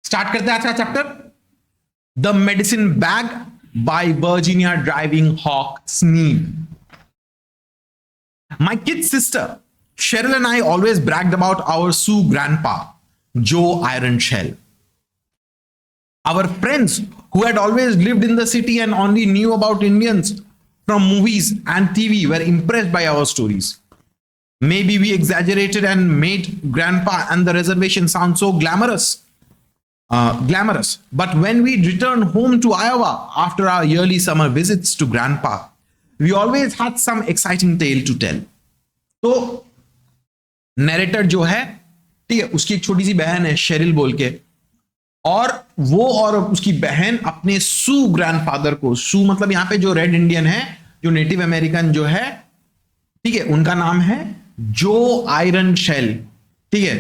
Start करते हैं आज का chapter, the medicine bag by Virginia Driving Hawk Sneve. My kid sister Cheryl and I always bragged about our Sioux grandpa, Joe Ironshell. Our friends who had always lived in the city and only knew about Indians from movies and TV were impressed by our stories. Maybe we exaggerated and made Grandpa and the reservation sound so glamorous. But when we returned home to Iowa after our yearly summer visits to Grandpa, we always had some exciting tale to tell. तो narrator जो है, ठीक है, उसकी एक छोटी सी बहन है शेरिल बोल के, और वो और उसकी बहन अपने सू ग्रैंडफादर को, सू मतलब यहां पे जो रेड इंडियन है, जो नेटिव अमेरिकन जो है, ठीक है, उनका नाम है जो आयरनशेल. ठीक है,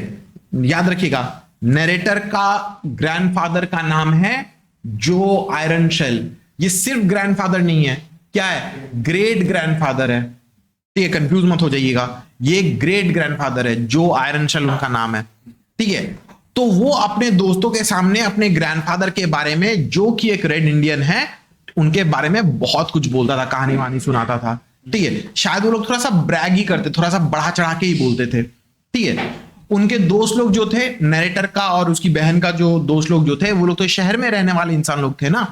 याद रखिएगा, नैरेटर का ग्रैंडफादर का नाम है जो आयरनशेल. ये सिर्फ ग्रैंडफादर नहीं है, क्या है, ग्रेट ग्रैंडफादर है. ठीक है, कंफ्यूज मत हो जाइएगा, ये ग्रेट ग्रैंडफादर है, जो आयरनशेल उनका नाम है. ठीक है, तो वो अपने दोस्तों के सामने अपने ग्रैंडफादर के बारे में, जो कि एक रेड इंडियन है, उनके बारे में बहुत कुछ बोलता था, कहानी वहानी सुनाता था. ठीक है, शायद वो लोग थोड़ा सा ब्रैग ही करते, थोड़ा सा बढ़ा चढ़ा के ही बोलते थे. ठीक है, उनके दोस्त लोग जो थे, नैरेटर का और उसकी बहन का जो दोस्त लोग जो थे, वो लोग तो शहर में रहने वाले इंसान लोग थे ना.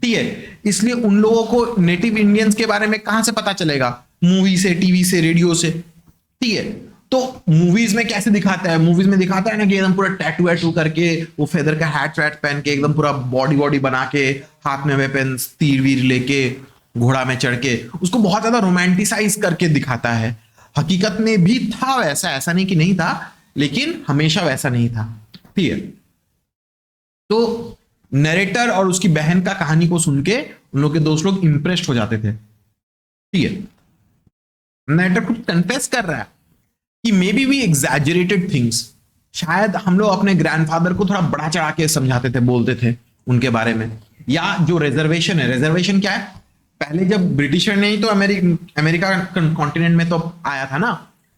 ठीक है, इसलिए उन लोगों को नेटिव इंडियंस के बारे में कहां से पता चलेगा, मूवी से, टीवी से, रेडियो से. ठीक है, तो मूवीज में कैसे दिखाता है, मूवीज में दिखाता है ना कि एकदम पूरा टैटू वैटू करके, वो फेदर का हैट वैट पहन के, एकदम पूरा बॉडी बॉडी बना के, हाथ में वेपन्स, तीर वीर लेके, घोड़ा में चढ़ के, उसको बहुत ज्यादा रोमांटिसाइज करके दिखाता है. हकीकत में भी था वैसा, ऐसा नहीं कि नहीं था, लेकिन हमेशा वैसा नहीं था. ठीक है, तो नरेटर और उसकी बहन का कहानी को सुन के उन लोग के दोस्त लोग इंप्रेस्ड हो जाते थे. ठीक है, नरेटर खुद कन्फेस कर रहा है कि maybe we exaggerated things. शायद हम लोग अपने ग्रैंडफादर को थोड़ा बड़ा चढ़ा के समझाते थे, बोलते थे उनके बारे में. या जो रिजर्वेशन है, रिजर्वेशन क्या है, पहले जब ब्रिटिशर ने ही तो अमेरिका कॉन्टिनेंट में तो आया था ना,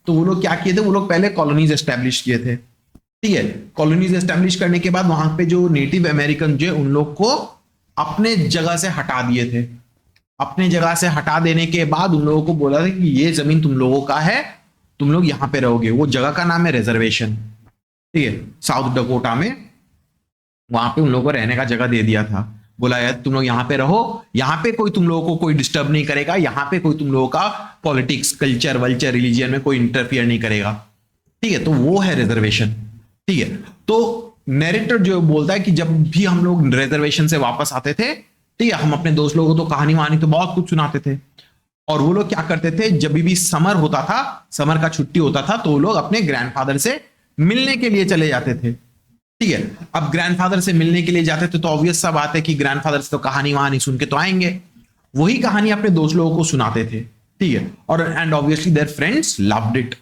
तो वो लोग क्या किए थे, वो लोग पहले कॉलोनीज एस्टेब्लिश किए थे. ठीक है, कॉलोनीज एस्टेब्लिश करने के बाद वहां पे जो नेटिव अमेरिकन जो उन लोग को अपने जगह से हटा दिए थे. अपने जगह से हटा देने के बाद उन लोगों को बोला था कि ये जमीन तुम लोगों का है, तुम लोग यहां पे रहोगे. वो जगह का नाम है रिजर्वेशन. ठीक है, साउथ डकोटा में वहां पे उन लोगों को रहने का जगह दे दिया था. बोला यार तुम लोग यहाँ पे रहो, यहाँ पे कोई तुम लोगों को कोई डिस्टर्ब नहीं करेगा, यहाँ पे कोई तुम लोगों का पॉलिटिक्स, कल्चर वल्चर, रिलीजियन में कोई इंटरफियर नहीं करेगा. ठीक है, तो वो है रिजर्वेशन. ठीक है, तो नैरेटर जो बोलता है कि जब भी हम लोग रिजर्वेशन से वापस आते थे, ठीक है, हम अपने दोस्त लोगों को तो कहानी वहानी तो बहुत कुछ सुनाते थे. और वो लोग क्या करते थे, जब भी समर होता था, समर का छुट्टी होता था, तो वो लोग अपने ग्रैंडफादर से मिलने के लिए चले जाते थे. ठीक है, अब ग्रैंडफादर से मिलने के लिए जाते थे तो ऑब्वियस सा बात है कि ग्रैंडफादर से तो कहानी वहानी सुन के तो आएंगे, वही कहानी अपने दोस्त लोगों को सुनाते थे. ठीक है, और and obviously their friends loved it.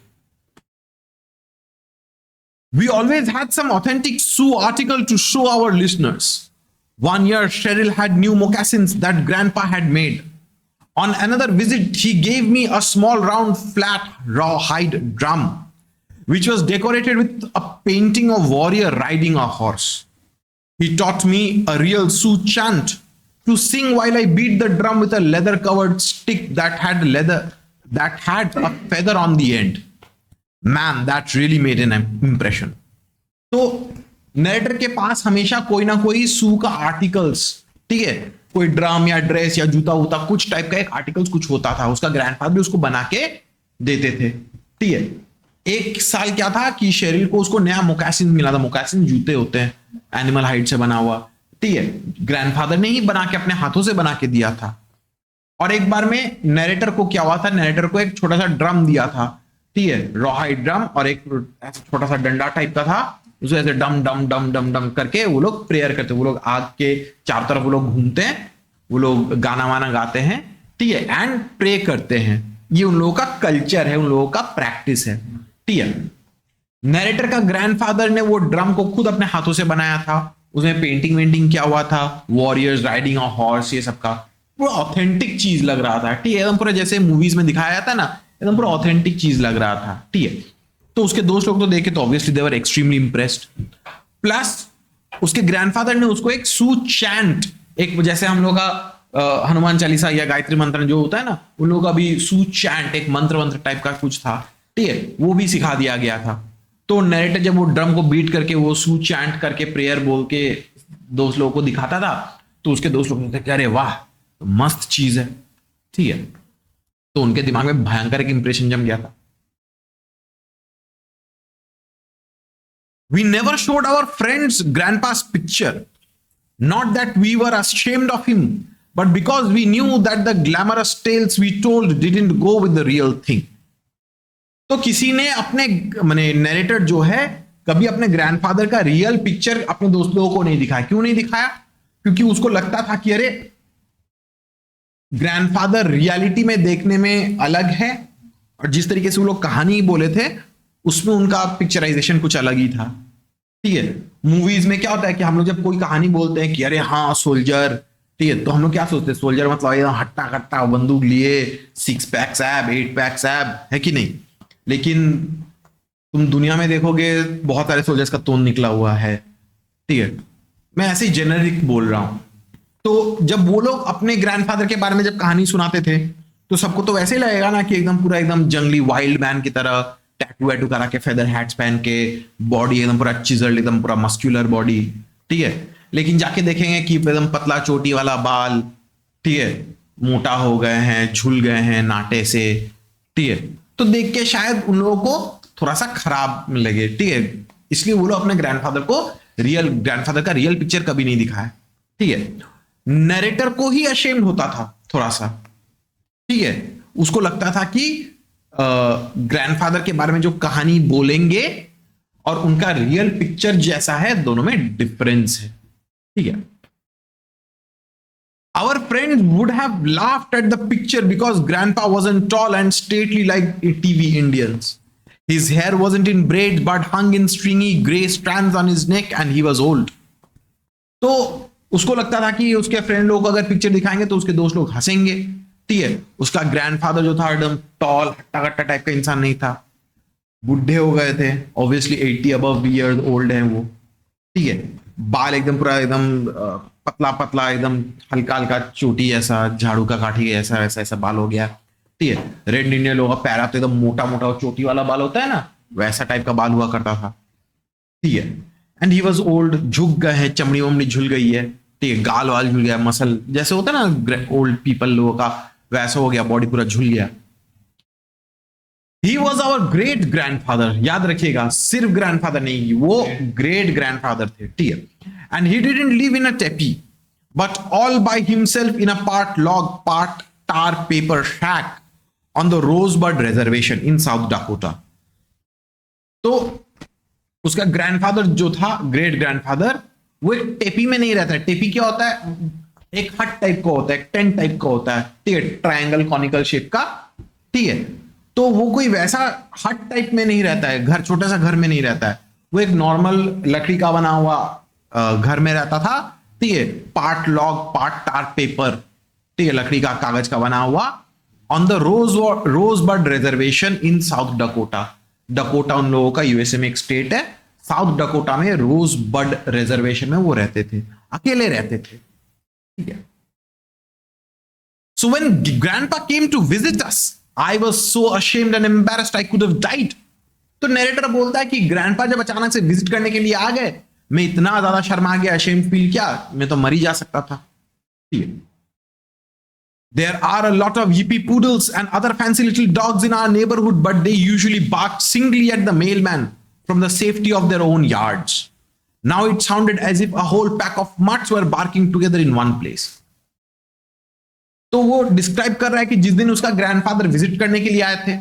We always had some authentic Sioux article to show our listeners. One year, Cheryl had new moccasins that Grandpa had made. On another visit, he gave me a small round flat rawhide drum, which was decorated with a painting of warrior riding a horse. He taught me a real Sioux chant to sing while I beat the drum with a leather-covered stick that had a feather on the end. Man, that really made an impression. तो narrator के पास हमेशा कोई ना कोई सू का articles, ठीक है, कोई ड्रम या ड्रेस या जूता वूता कुछ टाइप का एक आर्टिकल्स कुछ होता था, उसका ग्रैंडफादर भी उसको बना के देते थे. ठीक है, एक साल क्या था कि शेरिल को उसको नया मोकासिन मिला था. मोकासिन जूते होते हैं एनिमल हाइड से बना हुआ. ठीक है, ग्रैंडफादर ने ही बना के अपने हाथों से बना के दिया था. और एक बार में नरेटर को क्या हुआ था, नरेटर को एक छोटा सा ड्रम दिया था. ठीक है, rawhide ड्रम, और एक ऐसा छोटा सा डंडा टाइप का था, उसको ऐसे डम डम डम डम डम करके वो लोग प्रेयर करते, वो लोग आग के चारों तरफ वो लोग घूमते हैं, वो लोग गाना वाना गाते हैं. ठीक है, एंड प्रे करते हैं. ये उन लोगों का कल्चर है, उन लोगों का प्रैक्टिस है. ठीक है, नरेटर का ग्रैंडफादर ने वो ड्रम को खुद अपने हाथों से बनाया था. उसमें पेंटिंग वेंटिंग क्या हुआ था, वॉरियर्स राइडिंग अ हॉर्स, ये सब का पूरा ऑथेंटिक चीज लग रहा था. ठीक है, एकदम पूरा जैसे मूवीज में दिखाया जाता है ना, एकदम पूरा ऑथेंटिक चीज लग रहा था. ठीक है, तो उसके दोस्त लोग तो देखे तो obviously they were extremely impressed. Plus उसके ग्रैंडफादर ने उसको एक सू चैंट, एक जैसे हम लोग का हनुमान चालीसा या गायत्री मंत्र जो होता है ना, उन लोगों का भी सू चैंट एक मंत्र टाइप का कुछ था, ठीक है, वो भी सिखा दिया गया था। तो नैरेटर जब वो ड्रम को बीट करके वो सू चैंट करके प्रेयर बोल के दोस्त लोगों को दिखाता था, तो उसके दोस्त लोग कहते अरे वाह तो मस्त चीज है, ठीक है। तो उनके दिमाग में भयंकर एक इंप्रेशन जम गया था। We never showed our friends grandpa's picture. Not that we were ashamed of him, but because we knew that the glamorous tales we told didn't go with the real thing. तो किसी ने अपने माने narrator जो है कभी अपने grandfather का रियल पिक्चर अपने दोस्त लोगों को नहीं दिखाया। क्यों नहीं दिखाया? क्योंकि उसको लगता था कि अरे ग्रैंडफादर रियलिटी में देखने में अलग है, और जिस तरीके से वो लोग कहानी बोले थे उसमें उनका पिक्चराइजेशन कुछ अलग ही था, ठीक है। मूवीज में क्या होता है कि हम लोग जब कोई कहानी बोलते हैं कि अरे हाँ सोल्जर, ठीक है, तो हम लोग क्या सोचते हैं, सोल्जर मतलब एकदम हट्टा कट्टा बंदूक लिए, 6 पैक्स एब 8 पैक्स एब, है कि नहीं। लेकिन तुम दुनिया में देखोगे बहुत सारे सोल्जर्स का तोन निकला हुआ है, ठीक है। मैं ऐसे ही जेनरिक बोल रहा हूं। तो जब वो लोग अपने ग्रैंडफादर के बारे में जब कहानी सुनाते थे तो सबको तो वैसे ही लगेगा ना कि एकदम पूरा एकदम जंगली वाइल्ड मैन की तरह, टैटू वैटू करा के, फेदर हैट्स पहन के, बॉडी एकदम पूरा चिजल्ड, एकदम पूरा मस्क्यूलर बॉडी, ठीक है। लेकिन जाके देखेंगे कि एकदम पतला चोटी वाला बाल, ठीक है, मोटा हो गए हैं, झूल गए हैं नाटे से, ठीक है। तो देख के शायद उन लोगों को थोड़ा सा खराब लगे, ठीक है। इसलिए वो लोग अपने ग्रैंडफादर का रियल पिक्चर कभी नहीं दिखाया, ठीक है। नरेटर को ही अशेम्ड होता था थोड़ा सा, ठीक है। उसको लगता था कि ग्रैंडफादर के बारे में जो कहानी बोलेंगे और उनका रियल पिक्चर जैसा है, दोनों में डिफरेंस है, ठीक है। Our friends would have laughed at the picture because Grandpa wasn't tall and stately like TV Indians. His hair wasn't in braids but hung in stringy gray strands on his neck and he was old. तो उसको लगता था कि उसके friend लोग अगर picture दिखाएंगे तो उसके दोस्त लोग हंसेंगे, ठीक है। उसका ग्रैंडफादर जो था एकदम टॉल हट्टा कट्टा टाइप का इंसान नहीं था, बुढ़े हो गए थे, ऑब्वियसली 80 अबव ईयर्स ओल्ड है वो, ठीक है। बाल एकदम पूरा एकदम पतला पतला, एकदम हल्का हल्का चोटी ऐसा, झाड़ू का काठी ऐसा ऐसा ऐसा बाल हो गया, ठीक है। रेड इंडियन लोगों का पैरा तो एकदम मोटा मोटा चोटी वाला बाल होता है ना, वैसा टाइप का बाल हुआ करता था, ठीक है। एंड ही वॉज ओल्ड, झुक गए हैं, चमड़ी वमड़ी झुल गई है, ठीक है, गाल वाल झुल गया, मसल जैसे होता है ना ओल्ड पीपल लोगों का, वैसा हो गया, बॉडी पूरा झुल गया। He was our great grandfather, याद रखिएगा, सिर्फ ग्रैंडफादर नहीं, वो ग्रेट ग्रैंडफादर थे, ठीक है। And he didn't live in a tepee but all by himself in a part log part tar paper shack on the Rosebud reservation in South Dakota. तो उसका ग्रैंडफादर जो था, ग्रेट ग्रैंडफादर, वो एक टेपी में नहीं रहता है। टेपी क्या होता है? एक हट टाइप का होता है, एक टेंट टाइप का होता है, ठीक है, ट्रायंगल कॉनिकल शेप का, ठीक है। तो वो कोई वैसा हट टाइप में नहीं रहता है, घर छोटा सा घर में नहीं रहता है, वो एक नॉर्मल लकड़ी का बना हुआ घर में रहता था, ठीक है। Part log part tar paper, ठीक है, लकड़ी का कागज का बना हुआ, on the Rosebud reservation in South Dakota. Dakota उन लोगों का यूएसए में एक स्टेट है, साउथ डकोटा में रोजबर्ड रिजर्वेशन में वो रहते थे, अकेले रहते थे, ठीक है। So when grandpa came to visit us I was so ashamed and embarrassed I could have died. तो नरेटर बोलता है कि ग्रैंडपा जब अचानक से विजिट करने के लिए आ गए, मैं इतना ज्यादा शर्मा गया, अशेम्ड फील किया, मैं तो मर ही जा सकता था, ठीक है। There are a lot of yippee poodles and other fancy little dogs in our neighborhood, but they usually bark singly at the mailman from the safety of their own yards. Now it sounded as if a whole pack of mutts were barking together in one place. तो वो describe कर रहा है कि जिस दिन उसका grandfather visit करने के लिए आए थे,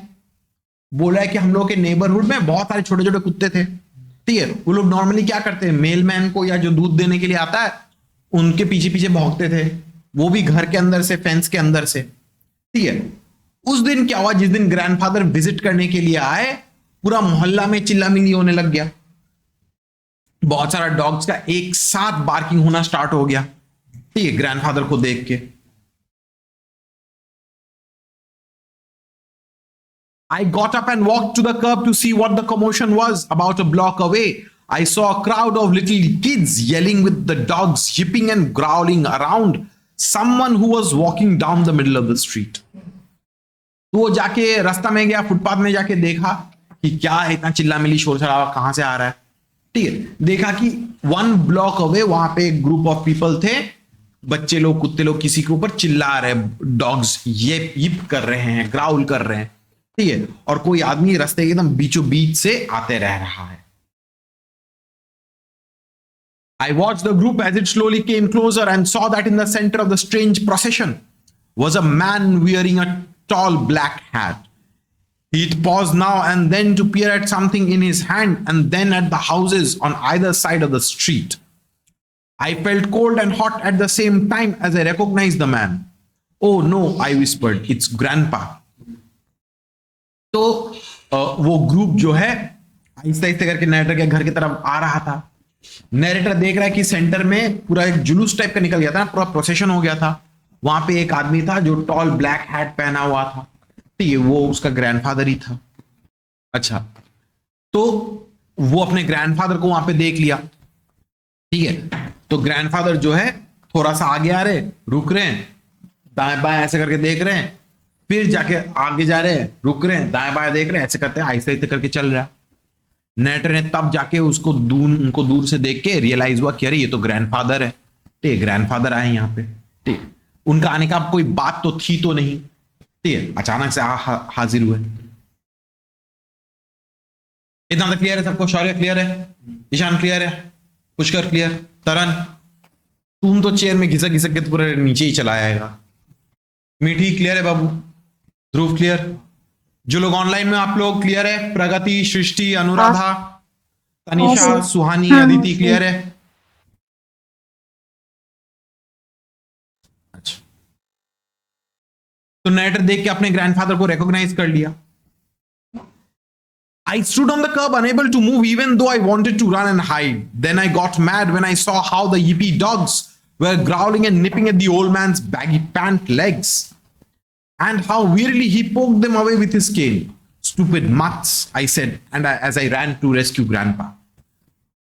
बोला है कि हम लोग के नेबरहुड में बहुत सारे छोटे छोटे कुत्ते थे, ठीक है। वो लोग नॉर्मली क्या करते हैं, मेलमैन को या जो दूध देने के लिए आता है उनके पीछे पीछे भौंकते थे, वो भी घर के अंदर से, फेंस के अंदर से, ठीक है। उस दिन क्या हुआ, जिस दिन ग्रैंडफादर विजिट करने के लिए आए, पूरा मोहल्ला में चिल्लामिल्ली होने लग गया, बहुत सारा डॉग्स का एक साथ बार्किंग होना स्टार्ट हो गया, ठीक है, ग्रैंडफादर को देख के। I got up and walked to the curb to see what the commotion was. About a block away, I saw a crowd of little kids yelling with the dogs yipping and growling around someone who was walking down the middle of the street. तो वो जाके रास्ता में गया, footpath में जाके देखा कि क्या है, इतना चिल्ला मिली शोर शराबा कहां से आ रहा है। ठीक है, देखा कि 1 ब्लॉक अवे वहां पे एक ग्रुप ऑफ पीपल थे, बच्चे लोग, कुत्ते लोग किसी के ऊपर चिल्ला रहे हैं, डॉग्स ये यिप कर रहे हैं, ग्राउल कर रहे हैं। ठीक है, और कोई आदमी रास्ते के एकदम बीचों बीच से आते रह रहा है। I watched the group as it slowly came closer and saw that in the center of the strange procession was a man wearing a tall black hat. He'd pause now and then to peer at something in his hand and then at the houses on either side of the street. I felt cold and hot at the same time as I recognized the man. Oh no, I whispered, it's Grandpa. तो वो group जो है आहिस्ता आहिस्ता करके narrator के घर की तरफ आ रहा था। नरेटर देख रहा है कि सेंटर में पूरा एक जुलूस टाइप का निकल गया था, पूरा प्रोसेशन हो गया था। वहां पे एक आदमी था जो टॉल ब्लैक हैट पहना हुआ था। ठीक है, वो उसका ग्रैंडफादर ही था। अच्छा, तो वो अपने ग्रैंडफादर को वहां पे देख लिया। ठीक है, तो ग्रैंडफादर जो है थोड़ा सा आगे आ रहे, रुक रहे हैं, दाएं बाएं ऐसे करके देख रहे हैं, फिर जाके आगे जा रहे हैं, रुक रहे हैं, दाएं बाएं देख रहे हैं, ऐसे करते हैं, आहिस्ते आहिस्ते करके चल रहा है। नरेटर ने तब जाके उनको दूर से देख के रियलाइज हुआ कि अरे ये तो ग्रैंडफादर है। ठीक, ग्रैंडफादर आए यहाँ पे। ठीक, उनका आने का कोई बात तो थी तो नहीं। ठीक है, अचानक से हाजिर हुए। इतना तो क्लियर है सबको? शौर्य क्लियर है? ईशान क्लियर है? पुष्कर क्लियर? तरन, तुम तो चेयर में घिसक घिसक के तो पूरे नीचे ही चला आएगा। मीठी क्लियर है बाबू? ध्रुव क्लियर? जो लोग ऑनलाइन में आप लोग क्लियर है? प्रगति, सृष्टि, अनुराधा, तनिषा, सुहानी, अदिति क्लियर है? अच्छा, तो नरेटर देख के अपने ग्रैंडफादर को रिकॉग्नाइज कर लिया। I stood on the curb unable to move even though I wanted to run and hide. Then I got mad when I saw how the yippy dogs were growling and nipping at the old man's baggy pant legs. And how wearily he poked them away with his cane. Stupid mutts, I said, and as I ran to rescue Grandpa.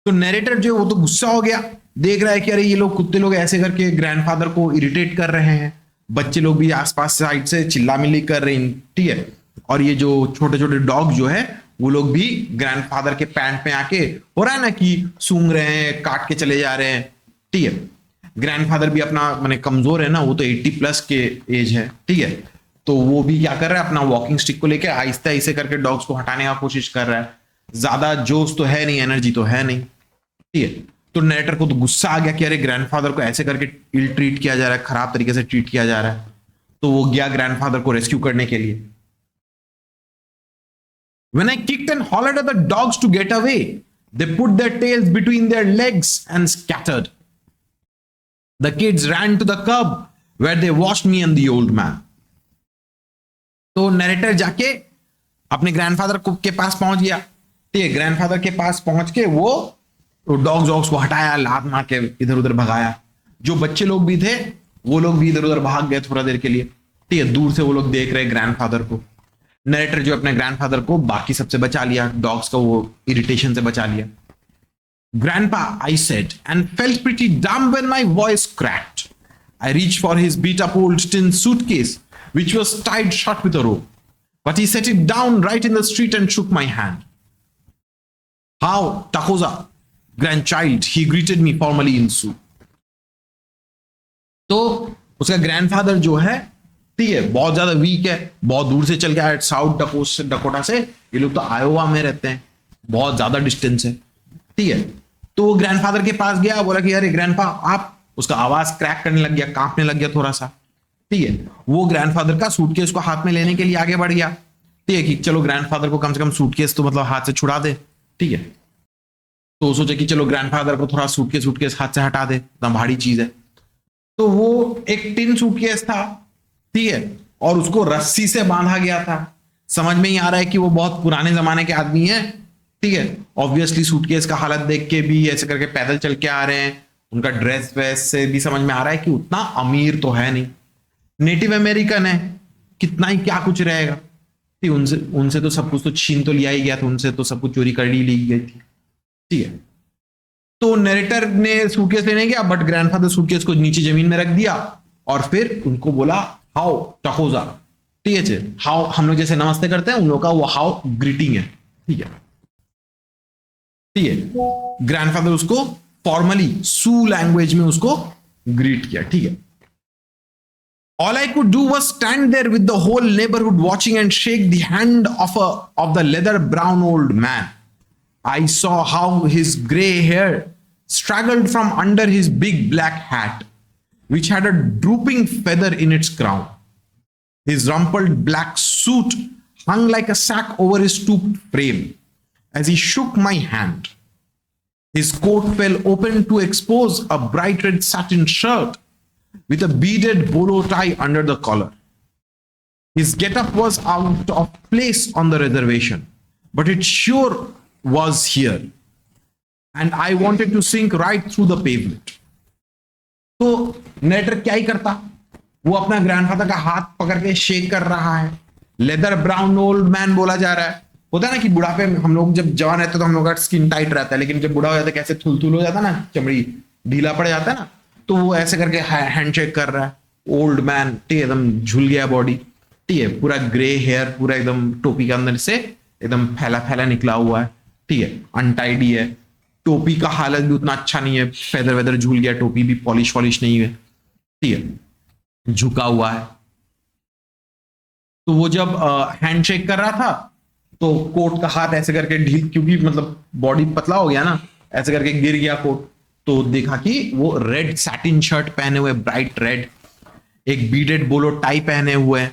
तो narrator जो वो तो गुस्सा हो गया, देख रहा है कि अरे ये लोग कुत्ते लोग ऐसे करके ग्रैंडफादर को इरिटेट कर रहे हैं, बच्चे लोग भी आसपास साइड से चिल्ला मिल्ली कर रहे हैं। ठीक है, और ये जो छोटे छोटे डॉग जो है वो लोग भी ग्रैंडफादर के पैंट में आके हो रहा है ना कि सूंघ रहे हैं, काट के चले जा रहे हैं। ठीक है, ग्रैंडफादर भी अपना माने कमजोर है ना, वो तो 80+ के एज है। ठीक है, तो वो भी क्या कर रहा है, अपना वॉकिंग स्टिक को लेके आहिस्ता ऐसे करके डॉग्स को हटाने का कोशिश कर रहा है। ज्यादा जोश तो है नहीं, एनर्जी तो है नहीं। ठीक है, तो नरेटर को तो गुस्सा आ गया कि अरे ग्रैंडफादर को ऐसे करके इल ट्रीट किया जा रहा है, खराब तरीके से ट्रीट किया जा रहा है। तो वो गया ग्रैंडफादर को रेस्क्यू करने के लिए। When I kicked and hollered at the dogs to get away, they put their tails between their legs and scattered. The kids ran to the curb where they watched me and the old man. तो narrator जाके अपने grandfather के पास पहुंच गया। ठीक है, grandfather के पास पहुंच के वो डॉग्स को हटाया, लात मार के इधर उधर भगाया। जो बच्चे लोग भी थे वो लोग भी इधर उधर भाग गए थोड़ा देर के लिए। ठीक है, दूर से वो लोग देख रहे ग्रैंडफादर को। नरेटर जो अपने ग्रैंडफादर को बाकी सबसे बचा लिया, डॉग्स का वो इरिटेशन से बचा लिया। Grandpa, I said, and felt pretty dumb when my voice cracked. I reached for his beat-up old tin suitcase, which was tied shut with a rope. But he set it down right in the street and shook my hand. How, Takoza, grandchild, he greeted me formally in Sioux. तो उसका grandfather जो है, ठीक है, बहुत ज्यादा week है, बहुत दूर से चल के आया, साउथ डकोटा से। ये लोग तो आयोवा में रहते हैं, बहुत ज्यादा डिस्टेंस है। ठीक है, तो वो ग्रैंडफादर के पास गया, बोला कि अरे ग्रैंडपा आप, उसका आवाज क्रैक करने लग गया, कांपने लग गया थोड़ा सा। ठीक है, वो ग्रैंडफादर का सूटकेस को हाथ में लेने के लिए आगे बढ़ गया। ठीक है, कि चलो ग्रैंडफादर को कम से कम सूटकेस तो मतलब हाथ से छुड़ा दे। ठीक है, तो सोचे कि चलो ग्रैंडफादर को थोड़ा सूटकेस हाथ से हटा दे, इतना भारी चीज है। तो वो एक टिन सूटकेस था, ठीक है, और उसको रस्सी से बांधा गया था। समझ में ही आ रहा है कि वो बहुत पुराने जमाने के आदमी है। ठीक है, ऑब्वियसली सूटकेस का हालत देख के भी ऐसे करके पैदल चल के आ रहे हैं, उनका ड्रेस वेस से भी समझ में आ रहा है कि उतना अमीर तो है नहीं, नेटिव अमेरिकन है, कितना ही क्या कुछ रहेगा। उनसे तो सब कुछ तो छीन तो लिया ही गया था, उनसे तो सब कुछ चोरी कर ली गई थी। ठीक है, तो नरेटर ने सूटकेस लेने गया, बट ग्रैंडफादर सूटकेस को नीचे जमीन में रख दिया और फिर उनको बोला हाउ टकोजा, ठीक है, हाउ हम लोग जैसे नमस्ते करते हैं उन लोग का वो हाउ ग्रीटिंग है, ठीक है, ठीक है। ग्रैंडफादर उसको फॉर्मली सू लैंग्वेज में उसको ग्रीट किया, ठीक है। All I could do was stand there with the whole neighborhood watching and shake the hand of the leather brown old man. I saw how his gray hair straggled from under his big black hat, which had a drooping feather in its crown. His rumpled black suit hung like a sack over his stooped frame as he shook my hand. His coat fell open to expose a bright red satin shirt with a beaded bolo tie under the collar. His get-up was out of place on the reservation, but it sure was here, and I wanted to sink right through the pavement. तो narrator क्या ही करता, वो अपना grandfather का हाथ पकड़ के shake कर रहा है। लेदर ब्राउन ओल्ड मैन बोला जा रहा है। होता है ना कि बुढ़ापे में हम लोग जब जवान रहते तो हम लोग का स्किन टाइट रहता है, लेकिन जब बुढ़ा हो जाता है कैसे थुल हो जाता है ना, चमड़ी ढीला पड़ जाता है ना, तो वो ऐसे करके हैंडशेक कर रहा है। ओल्ड मैन, ठीक है, एकदम झुल गया बॉडी, ठीक है, पूरा ग्रे हेयर पूरा एकदम टोपी के अंदर से एकदम फैला फैला निकला हुआ है, ठीक है, अनटाइडी है। टोपी का हालत भी उतना अच्छा नहीं है, फेदर वेदर झूल गया, टोपी भी पॉलिश वॉलिश नहीं है, ठीक है, झुका हुआ है। तो वो जब हैंडशेक कर रहा था तो कोट का हाथ ऐसे करके ढील, क्योंकि मतलब बॉडी पतला हो गया ना, ऐसे करके गिर गया कोट। तो देखा कि वो रेड सैटिन शर्ट पहने हुए, ब्राइट रेड, एक बीडेड बोलो टाई पहने हुए हैं,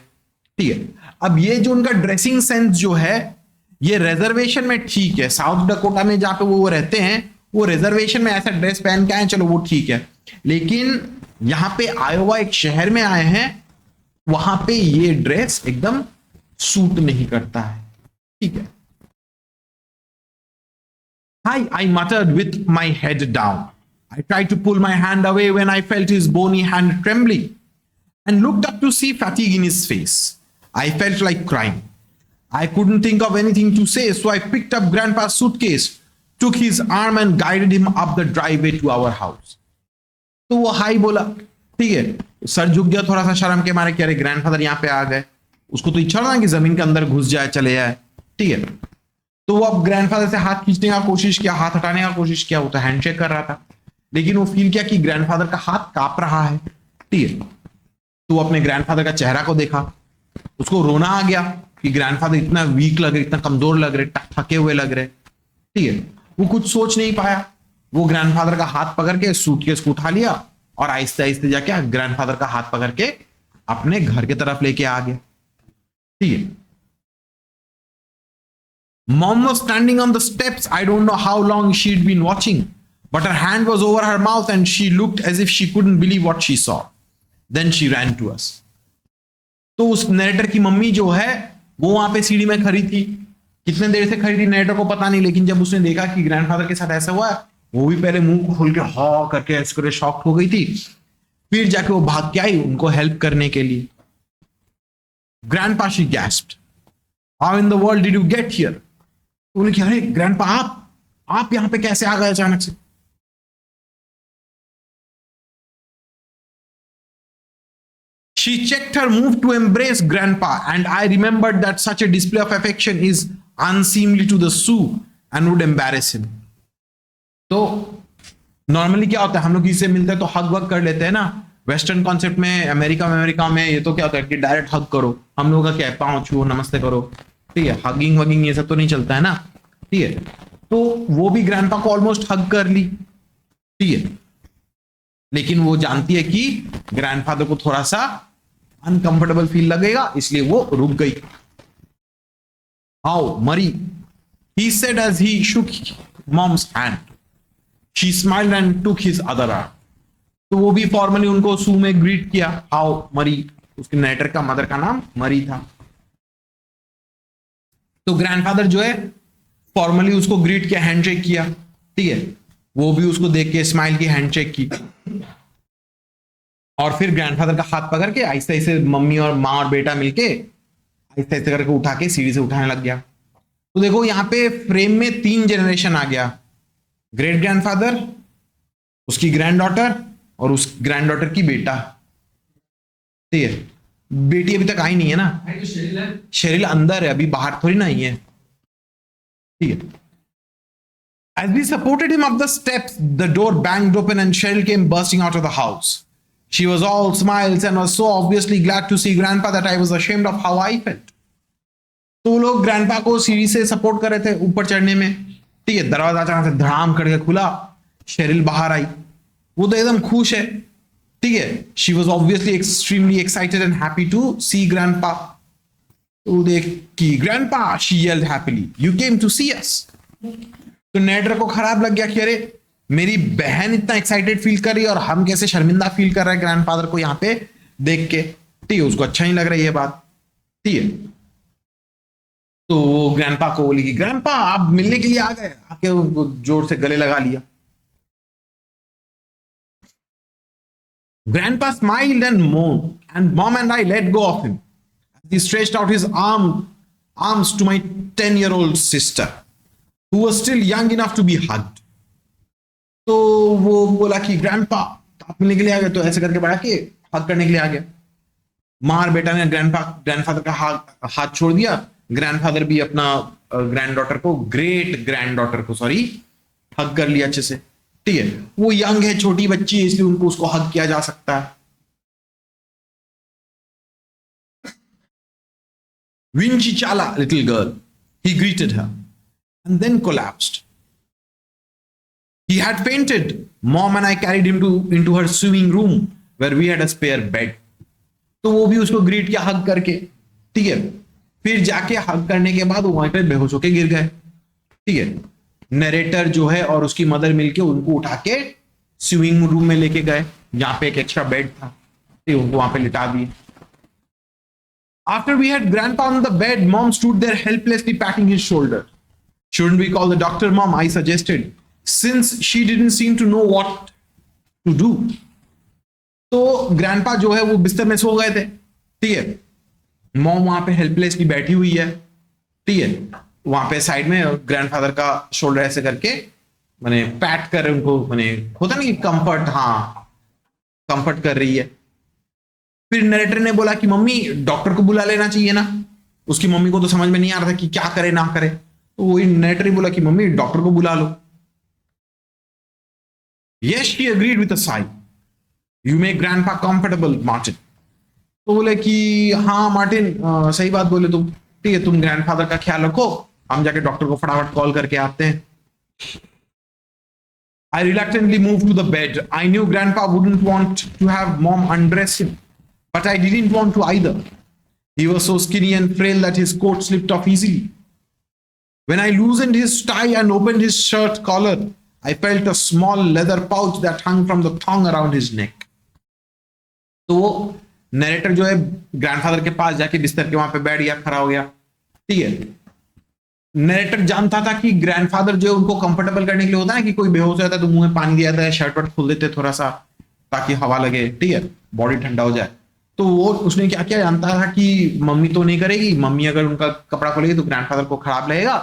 ठीक है। अब ये जो उनका ड्रेसिंग सेंस जो है, ये रिजर्वेशन में ठीक है, साउथ डकोटा में जहां पे वो रहते हैं वो रिजर्वेशन में ऐसा ड्रेस पहन के आए, चलो वो ठीक है, लेकिन यहां पे आयोवा एक शहर में आए हैं, वहां पे ये ड्रेस एकदम सूट नहीं करता है, ठीक है। Hi, I muttered with my head down. I tried to pull my hand away when I felt his bony hand trembling and looked up to see fatigue in his face. I felt like crying. I couldn't think of anything to say, so I picked up Grandpa's suitcase, took his arm and guided him up the driveway to our house. तो वो high बोला, ठीक है, sir झुक गया थोड़ा सा शर्म के मारे कि अरे ग्रैंडफादर यहाँ पे आ गए। उसको तो इच्छा था कि जमीन के अंदर घुस जाए, चले जाए, ठीक है। तो वो अब ग्रैंडफादर से हाथ खींचने का कोशिश किया, हाथ हटाने का कोशिश किया, वो तो हैंडशेक कर रहा था, लेकिन वो फील किया कि ग्रैंडफादर का हाथ कांप रहा है, ठीक है। तो वो अपने ग्रैंडफादर का चेहरा को देखा, उसको रोना आ गया कि ग्रैंडफादर इतना वीक लग रहे, इतना कमजोर लग रहे, थके हुए लग रहे, ठीक है। वो कुछ सोच नहीं पाया, वो ग्रैंडफादर का हाथ पकड़ के सूटकेस को उठा लिया और आहिस्ते आहिस्ते जाके ग्रैंडफादर का हाथ पकड़ के अपने घर की तरफ लेके आ गया, ठीक है। Mom was standing on the steps. I don't know how long she'd been watching, but her hand was over her mouth and she looked as if she couldn't believe what she saw. Then she ran to us. तो उस narrator की mummy जो है वो वहां पे सीढ़ी में खड़ी थी। कितने देर से खड़ी थी नरेटर को पता नहीं, लेकिन जब उसने देखा कि ग्रैंडफादर के साथ ऐसा हुआ, वो भी पहले मुंह खोल के हा करके ऐसे करके शॉक्ड हो गई थी। फिर जाके वो भाग के आई उनको हेल्प करने के लिए। Grandpa, she gasped. How in the world did you get here? बोले कि अरे ग्रैंडपा आप यहां पे कैसे आ गए अचानक से? She checked her move to embrace Grandpa, and I remembered that such a display of affection is unseemly to the Sioux and would embarrass him. तो नॉर्मली क्या होता है, हम लोग किसी से मिलते हैं तो हग वग कर लेते हैं ना। वेस्टर्न कॉन्सेप्ट में अमेरिका में ये तो क्या होता है कि डायरेक्ट हग करो। हम लोगों का क्या है, पांव छुओ, नमस्ते करो, ठीक है, हगिंग वगिंग ये सब तो नहीं चलता है ना, ठीक है। तो वो भी ग्रैंडपा को ऑलमोस्ट हग कर ली, ठीक है, लेकिन वो जानती है कि ग्रैंडफादर को थोड़ा सा अनकंफर्टेबल फील लगेगा, इसलिए वो रुक गई। हाउ मरी, he said as he shook mom's hand. She smiled and took his other arm. तो वो भी फॉर्मली उनको सू में ग्रीट किया, हाउ मरी, उसके नरेटर का मदर का नाम मरी था। तो ग्रैंडफादर जो है फॉर्मली उसको ग्रीट किया, हैंडशेक किया, ठीक है, वो भी उसको देख के स्माइल की, हैंडशेक की, और फिर ग्रैंडफादर का हाथ पकड़ के आहिस्ते आहिस्ते मम्मी और माँ और बेटा मिलके आहिस्ते आहिस्ते करके उठा के सीढ़ी से उठाने लग गया। तो देखो यहाँ पे फ्रेम में 3 जनरेशन आ गया, ग्रेट ग्रैंडफादर, उसकी ग्रैंडडॉटर और उस ग्रैंडडॉटर की बेटा। ठीक है, बेटी अभी तक आई नहीं है ना, शेरिल अंदर है, अभी बाहर थोड़ी ना आई है। ठीक है, as we supported him up the steps, the door banged open and Cheryl came bursting out of the house. She was all smiles and was so obviously glad to see Grandpa that I was ashamed of how I felt. तो लोग grandpa को सीढ़ी से support कर रहे थे ऊपर चढ़ने में। ठीक है, दरवाजा अचानक से धड़ाम करके खुला, शेरिल बाहर आई, वो तो एकदम खुश है। ठीक है, she was obviously extremely excited and happy to see grandpa. तो देख कि grandpa, she yelled happily, you came to see us. तो नेडर को खराब लग गया कि अरे मेरी बहन इतना एक्साइटेड फील कर रही है और हम कैसे शर्मिंदा फील कर रहे हैं ग्रैंडफादर को यहाँ पे देख के। ठीक है, उसको अच्छा नहीं लग रहा है ये बात। ठीक है, तो वो ग्रैंडपा को बोली कि ग्रैंडपा आप मिलने के लिए आ गए, आके उनको जोर से गले लगा लिया। Grandpa smiled and moaned, and Mom and I let go of him. He stretched out his arms to my 10-year-old sister, who was still young enough to be hugged. तो वो बोला कि ग्रैंडपा आप मिलने के लिए आ गए, तो ऐसे करके बढ़ा के हग करने के लिए आ गया। माँ और बेटा ने ग्रैंडफादर का हाथ छोड़ दिया। ग्रैंडफादर भी अपना ग्रेट ग्रैंडडॉटर को हग कर लिया अच्छे से। ठीक है, वो यंग है, छोटी बच्ची है, इसलिए उसको हग किया जा सकता है। Vincichala, little girl, he greeted her and then collapsed. He had fainted. Mom and I carried him into her swimming room where we had a spare bed. तो वो भी उसको ग्रीट किया हग करके। ठीक है, फिर जाके हग करने के बाद वो वहीं पे बेहोश होके गिर गए। ठीक है, नरेटर जो है और उसकी मदर मिलके उनको उठा के स्विमिंग रूम में लेके गए, जहां पे एक एक्स्ट्रा बेड था। ठीक, उनको वहां पे लिटा दिए। After we had Grandpa on the bed, Mom stood there helplessly patting his shoulder. Shouldn't we call the doctor, Mom? I suggested, since she didn't seem to know what to do. तो grandpa जो है वो बिस्तर में सो गए थे। ठीक है, मॉम वहां पे हेल्पलेसली बैठी हुई है। ठीक है, वहां पे साइड में ग्रैंडफादर का शोल्डर ऐसे करके मैंने पैट कर उनको, मैंने होता नहीं कंफर्ट, हाँ कंफर्ट कर रही है। फिर नरेटर ने बोला कि मम्मी डॉक्टर को बुला लेना चाहिए ना। उसकी मम्मी को तो समझ में नहीं आ रहा था कि क्या करे ना करे, तो वही नरेटर ही बोला कि मम्मी डॉक्टर को बुला लो। Yes, she agreed with a sigh. You make grandpa comfortable, Martin. तो बोले कि हाँ मार्टिन, सही बात बोले तुम। ठीक है, तुम ग्रैंडफादर का ख्याल रखो, हम जाके डॉक्टर को फटाफट कॉल करके आते हैं। I reluctantly moved to the bed. I knew Grandpa wouldn't want to have Mom undress him, but I didn't want to either. He was so skinny and frail that his coat slipped off easily. When I loosened his tie and opened his shirt collar, I felt a small leather pouch that hung from the thong around his neck. तो वो narrator जो है grandfather के पास जाके बिस्तर के वहां पे बैठ गया, खड़ा हो गया। ठीक है, नरेटर जानता था कि ग्रैंडफादर जो है उनको कंफर्टेबल करने के लिए होता है कि कोई बेहोश हो जाता है तो मुंह में पानी दिया जाता है, शर्ट वर्ट खोल देते थोड़ा सा ताकि हवा लगे। ठीक है, बॉडी ठंडा हो जाए। तो वो उसने क्या किया, जानता था कि मम्मी तो नहीं करेगी, मम्मी अगर उनका कपड़ा खोलेगी तो ग्रैंडफादर को खराब लगेगा।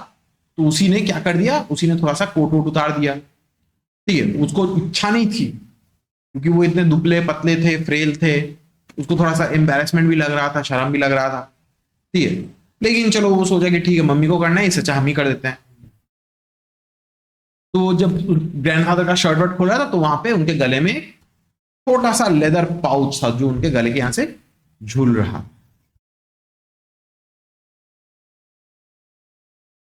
तो उसी ने क्या कर दिया, उसी ने थोड़ा सा कोट वोट उतार दिया। ठीक है, उसको इच्छा नहीं थी क्योंकि वो इतने दुबले पतले थे, फ्रेल थे, उसको थोड़ा सा एम्बैरेसमेंट भी लग रहा था, शर्म भी लग रहा था। ठीक है, लेकिन चलो वो सोचा कि ठीक है मम्मी को करना है, इससे अच्छा हम ही कर देते हैं। तो जब ग्रैंडफादर का शर्ट वर्ट खोला था तो वहां पे उनके गले में छोटा सा लेदर पाउच था जो उनके गले के यहां से झूल रहा।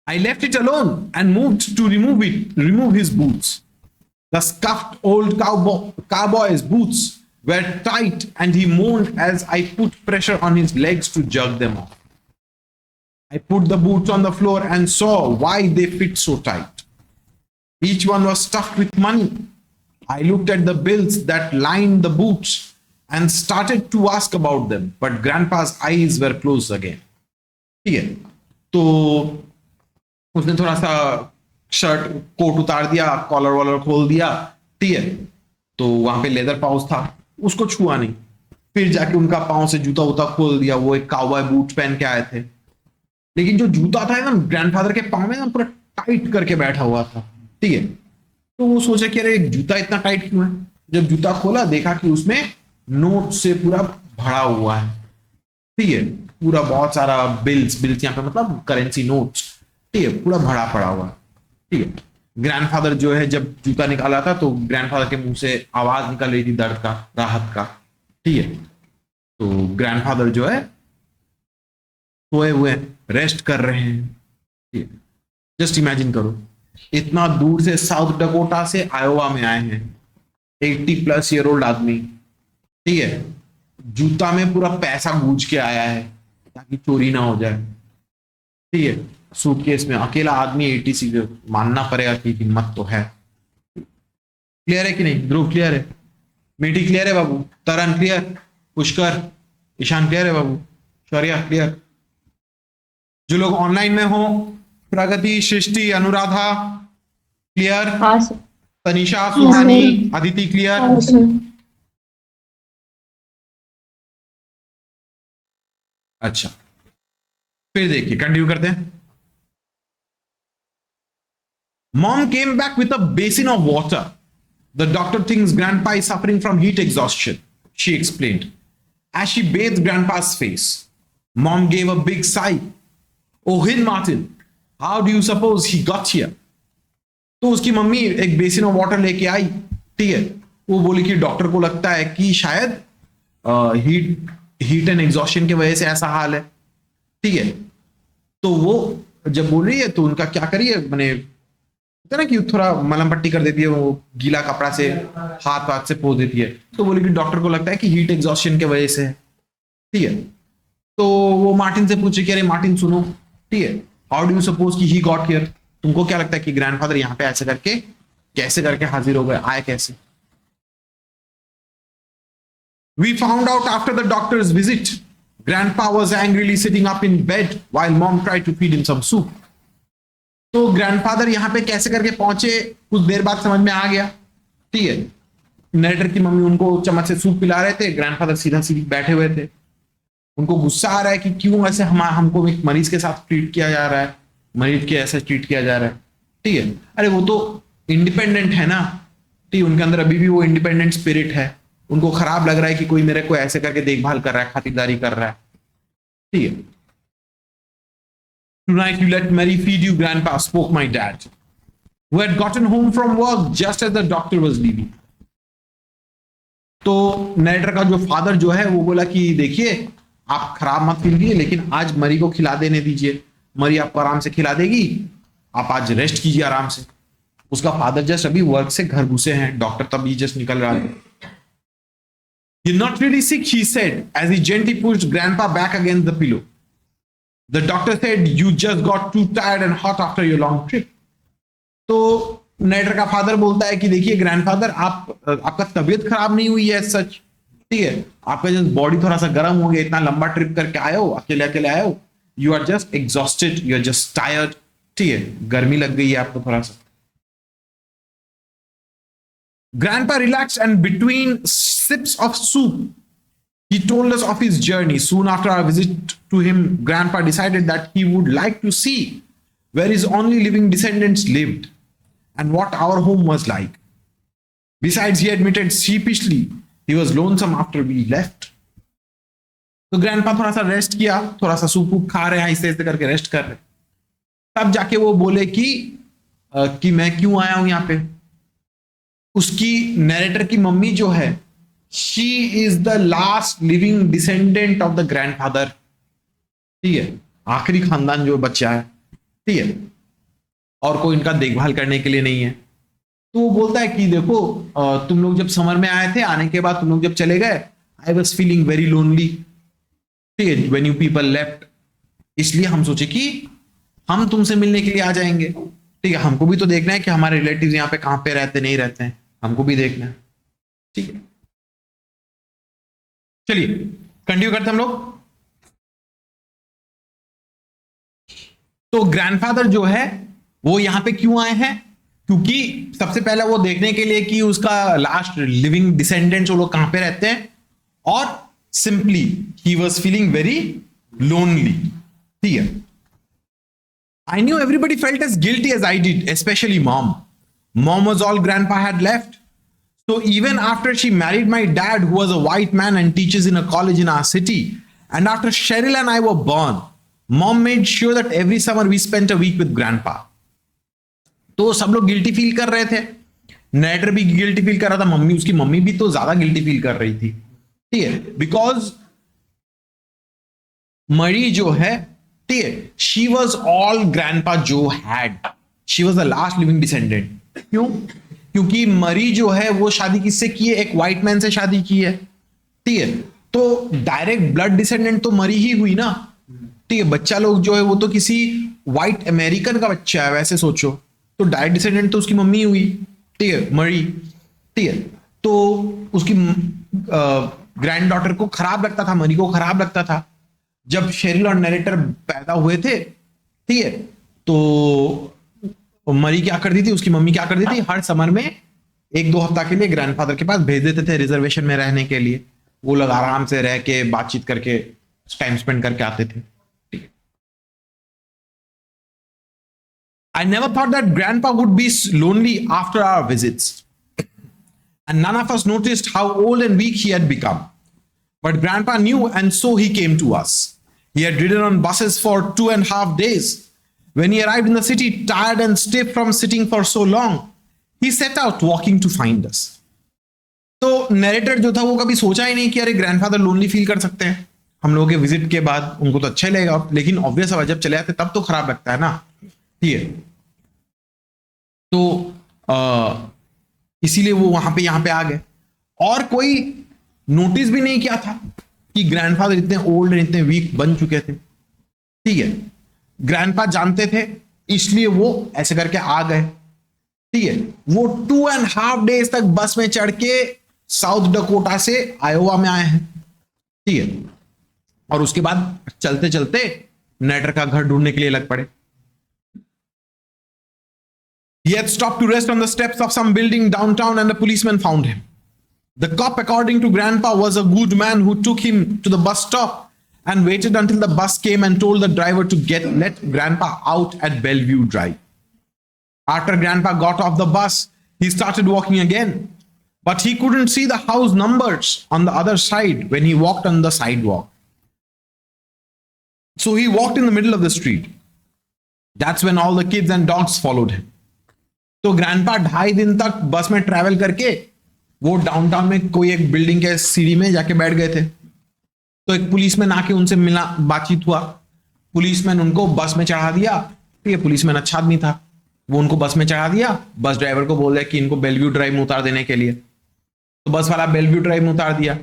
I left it alone and moved to remove his boots. The scuffed old cowboy's boots were tight and he moaned as I put pressure on his legs to jerk them off. I put the boots on the floor and saw why they fit so tight. Each one was stuffed with money. I looked at the bills that lined the boots and started to ask about them, but Grandpa's eyes were closed again. ठीक है, तो उसने थोड़ा सा shirt coat उतार दिया, collar Waller खोल दिया। ठीक है, तो वहां पे लेदर पाउच था, उसको छुआ नहीं। फिर जाके उनका पाँव से जूता उता खोल दिया। वो एक काउबॉय बूट पहन के आए थे, लेकिन जो जूता था एकदम ग्रैंडफादर के पाँव में एकदम पूरा टाइट करके बैठा हुआ था। ठीक है, तो वो सोचा कि अरे जूता इतना टाइट क्यों है। जब जूता खोला देखा कि उसमें नोट से पूरा भरा हुआ है, ठीक है, पूरा बहुत सारा बिल्स बिल्स यहाँ पे मतलब करेंसी नोट्स, ठीक है, पूरा भरा पड़ा हुआ है, ठीक है। ग्रैंडफादर जो है जब जूता निकाला था तो ग्रैंडफादर के मुंह से आवाज निकल रही थी दर्द का, राहत का, ठीक है। तो ग्रैंडफादर जो है सोए हुए रेस्ट कर रहे हैं, ठीक है। जस्ट इमेजिन करो, इतना दूर से साउथ डकोटा से आयोवा में आए हैं 80+ ईयर ओल्ड आदमी, ठीक है, जूता में पूरा पैसा गूंज के आया है ताकि चोरी ना हो जाए, ठीक है। सूटकेस में अकेला आदमी 80 सीटर, मानना पड़ेगा कि हिम्मत तो है। क्लियर है कि नहीं? ध्रुव क्लियर है? मीठी क्लियर है बाबू? तरन क्लियर? पुष्कर, ईशान क्लियर है बाबू? शौर्या क्लियर? जो लोग ऑनलाइन में हो, प्रगति, सृष्टि, अनुराधा क्लियर? हाँ सर। तनिषा, सुहानी, अदिति क्लियर? हाँ सर। अच्छा, फिर देखिए कंटिन्यू करते हैं। Mom came back with a basin of water. The doctor thinks Grandpa is suffering from heat exhaustion, she explained. As she bathed Grandpa's face, Mom gave a big sigh. Oh, Hin Martin, how do you suppose he got here? तो उसकी mummy एक basin of water लेके आई, ठीक है। वो बोली कि doctor को लगता है कि शायद हीट एंड एग्जॉस्शन की वजह से ऐसा हाल है, ठीक है। तो वो जब बोल रही है तो उनका क्या करिए, मैंने होता है ना कि थोड़ा मलहम पट्टी कर देती है, वो गीला कपड़ा से हाथ से पोंछ देती है। तो बोली कि डॉक्टर को लगता है कि हीट एग्जॉस्शन की वजह से है, ठीक है। तो वो मार्टिन से पूछे कि अरे मार्टिन सुनो, ठीक है, हाउ डू यू सपोज कि ही गॉट हियर? तुमको क्या लगता है कि ग्रैंडफादर यहाँ पे ऐसे करके कैसे करके हाजिर हो गए, आए कैसे? We found out after the doctor's visit. Grandpa was angrily sitting up in bed while Mom tried to feed him some soup. तो ग्रैंडफादर यहाँ पे कैसे करके पहुंचे, कुछ देर बाद समझ में आ गया, ठीक है। नरेटर की मम्मी उनको चम्मच से सूप पिला रहे थे, ग्रैंडफादर सीधा सीधी बैठे हुए थे। उनको गुस्सा आ रहा है कि क्यों ऐसे हमको एक मरीज के साथ ट्रीट किया जा रहा है, मरीज के ऐसे ट्रीट किया जा रहा है, ठीक है। अरे वो तो इंडिपेंडेंट है ना, ठीक है, उनके अंदर अभी भी वो इंडिपेंडेंट स्पिरिट है। उनको खराब लग रहा है कि कोई मेरे को ऐसे करके देखभाल कर रहा है, खातिरदारी कर रहा है, ठीक है। Tonight you let Mary feed you, Grandpa, spoke my dad, who had gotten home from work just as the doctor was leaving. तो नरेटर का जो फादर जो है वो बोला कि देखिए आप खराब मत फील कीजिए, लेकिन आज मरी को खिला देने दीजिए, मरी आपको आराम से खिला देगी, आप आज रेस्ट कीजिए आराम से। उसका फादर जस्ट अभी वर्क से घर घुसे हैं, डॉक्टर तभी जस्ट निकल रहा है। You're not really sick, he said as he gently pushed Grandpa back against the pillow. The doctor said you just got too tired and hot after your long trip. तो narrator का father बोलता है कि देखिए grandfather, आपका तबीयत खराब नहीं हुई है सच, ठीक है, आपका जस्ट बॉडी थोड़ा सा गर्म हो गया, इतना लंबा ट्रिप करके आए हो, अकेले अकेले आए हो, you are just exhausted, you are just tired, ठीक है, गर्मी लग गई है आपको थोड़ा सा। Grandpa relaxed and between sips of soup, he told us of his journey. Soon after our visit to him, Grandpa decided that he would like to see where his only living descendants lived and what our home was like. Besides, he admitted sheepishly he was lonesome after we left. तो grandpa थोड़ा सा rest किया, थोड़ा सा soup whoop खा रहे हैं, ऐसे ऐसे करके रेस्ट कर रहे। तब जाके वो बोले कि मैं क्यों आया हूं यहाँ पे। उसकी नरेटर की मम्मी जो है, she is the last living descendant of the grandfather, ठीक है, आखिरी खानदान जो बच्चा है, ठीक है, और कोई इनका देखभाल करने के लिए नहीं है। तो वो बोलता है कि देखो तुम लोग जब समर में आए थे, आने के बाद तुम लोग जब चले गए, I was feeling very lonely, ठीक है, व्हेन यू पीपल लेफ्ट, इसलिए हम सोचे कि हम तुमसे मिलने के लिए आ जाएंगे, ठीक है, हमको भी तो देखना है कि हमारे रिलेटिव्स यहाँ पे कहाँ पे रहते नहीं रहते हैं, हमको भी देखना है, ठीक है। चलिए कंटिन्यू करते हम लोग। तो ग्रैंडफादर जो है वो यहां पे क्यों आए हैं? क्योंकि सबसे पहले वो देखने के लिए कि उसका लास्ट लिविंग डिसेंडेंट्स वो लोग कहां पे रहते हैं, और simply he was feeling very lonely, ठीक है। I knew everybody felt as guilty as I did, especially mom. Mom was all grandpa had left. So even after she married my dad, who was a white man and teaches in a college in our city, and after Cheryl and I were born, mom made sure that every summer we spent a week with grandpa. तो सब लोग guilty feel कर रहे थे, narrator भी guilty feel कर रहा था, मम्मी उसकी मम्मी भी तो ज्यादा गिल्टी फील कर रही थी, ठीक है, बिकॉज मरी जो है, ठीक है, शी वॉज ऑल ग्रैंडपा जो had, she was the last living descendant. क्यों? क्योंकि मरी जो है वो शादी किससे की है? एक व्हाइट मैन से शादी की है, ठीक है, तो डायरेक्ट ब्लड डिसेंडेंट तो मरी ही हुई ना, ठीक है. बच्चा लोग जो है वो तो किसी व्हाइट अमेरिकन का बच्चा है, वैसे सोचो तो डायरेक्ट डिसेंडेंट तो उसकी मम्मी हुई, ठीक है, मरी, ठीक है. तो उसकी ग्रैंड डॉटर को खराब लगता था, मरी को खराब लगता था जब शेरिल और नरेटर पैदा हुए थे, ठीक है. तो मरी क्या करती थी, उसकी मम्मी क्या करती थी, हर समर में 1-2 हफ्ता के लिए ग्रैंडफादर के पास भेज देते थे रिजर्वेशन में रहने के लिए. वो लोग आराम से रह के बातचीत करके टाइम स्पेंड करके आते थे. I never thought that grandpa would be lonely after our visits. And none of us noticed how old and weak he had become. But grandpa knew, and so he came to us. He had ridden on buses for 2.5 days. When he arrived in the city, tired and stiff from sitting for so long, he set out walking to find us. तो narrator जो था वो कभी सोचा ही नहीं कि अरे grandfather lonely feel कर सकते हैं हम लोगों के विजिट के बाद, उनको तो अच्छा लगेगा, लेकिन ऑब्वियस है जब चले आते तब तो खराब लगता है ना, ठीक है. तो इसीलिए वो वहां पे यहां पे आ गए, और कोई नोटिस भी नहीं किया था कि ग्रैंडफादर इतने ओल्ड और इतने वीक बन चुके थे, ठीक है. ग्रैंडपा जानते थे इसलिए वो ऐसे करके आ गए, ठीक है. वो 2.5 days तक बस में चढ़ के साउथ डकोटा से आयोवा में आए हैं, ठीक है, और उसके बाद चलते चलते नेटर का घर ढूंढने के लिए लग पड़े. He had stopped to rest on the steps of some building downtown and a policeman found him. The cop, according to Grandpa, was a good man who took him to the bus stop and waited until the bus came and told the driver to let Grandpa out at Bellevue Drive. After Grandpa got off the bus, he started walking again, but he couldn't see the house numbers on the other side when he walked on the sidewalk. So he walked in the middle of the street. That's when all the kids and dogs followed him. तो grandpa 2.5 दिन तक बस में travel करके वो downtown में कोई एक बिल्डिंग के सीढ़ी में जाके बैठ गए थे. तो एक पुलिसमैन आके उनसे मिला, बातचीत हुआ, पुलिसमैन उनको बस में चढ़ा दिया, ठीक है. पुलिसमैन अच्छा आदमी था, वो उनको बस में चढ़ा दिया, बस ड्राइवर को बोल दिया कि इनको बेलव्यू ड्राइव में उतार देने के लिए. तो बस वाला बेलव्यू ड्राइव में उतार दिया.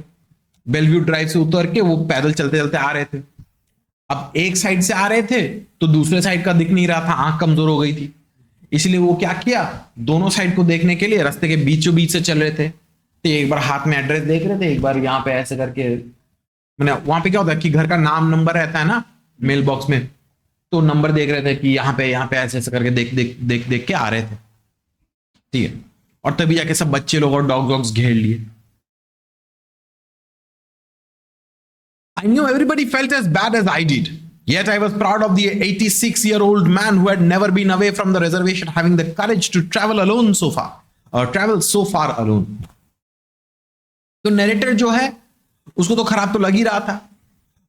बेलव्यू ड्राइव से उतर के वो पैदल चलते चलते आ रहे थे. अब एक साइड से आ रहे थे तो दूसरे साइड का दिख नहीं रहा था, आंख कमजोर हो गई थी, इसलिए वो क्या किया, दोनों साइड को देखने के लिए रास्ते के बीचों बीच से चल रहे थे. तो एक बार हाथ में एड्रेस देख रहे थे, एक बार यहाँ पे ऐसे करके, मैंने वहां पे क्या होता है कि घर का नाम नंबर रहता है ना मेल बॉक्स में, तो नंबर देख रहे थे कि यहाँ पे ऐसे ऐसे करके देख के आ रहे थे, ठीक है. और तभी जाके सब बच्चे लोग और डॉग्स घेर लिए. I knew everybody felt as bad as I did. Yet I was proud of the 86-year-old man who had never been away from the reservation, having the courage to travel alone so far, or travel so far alone. तो narrator जो है उसको तो खराब तो लग ही रहा था.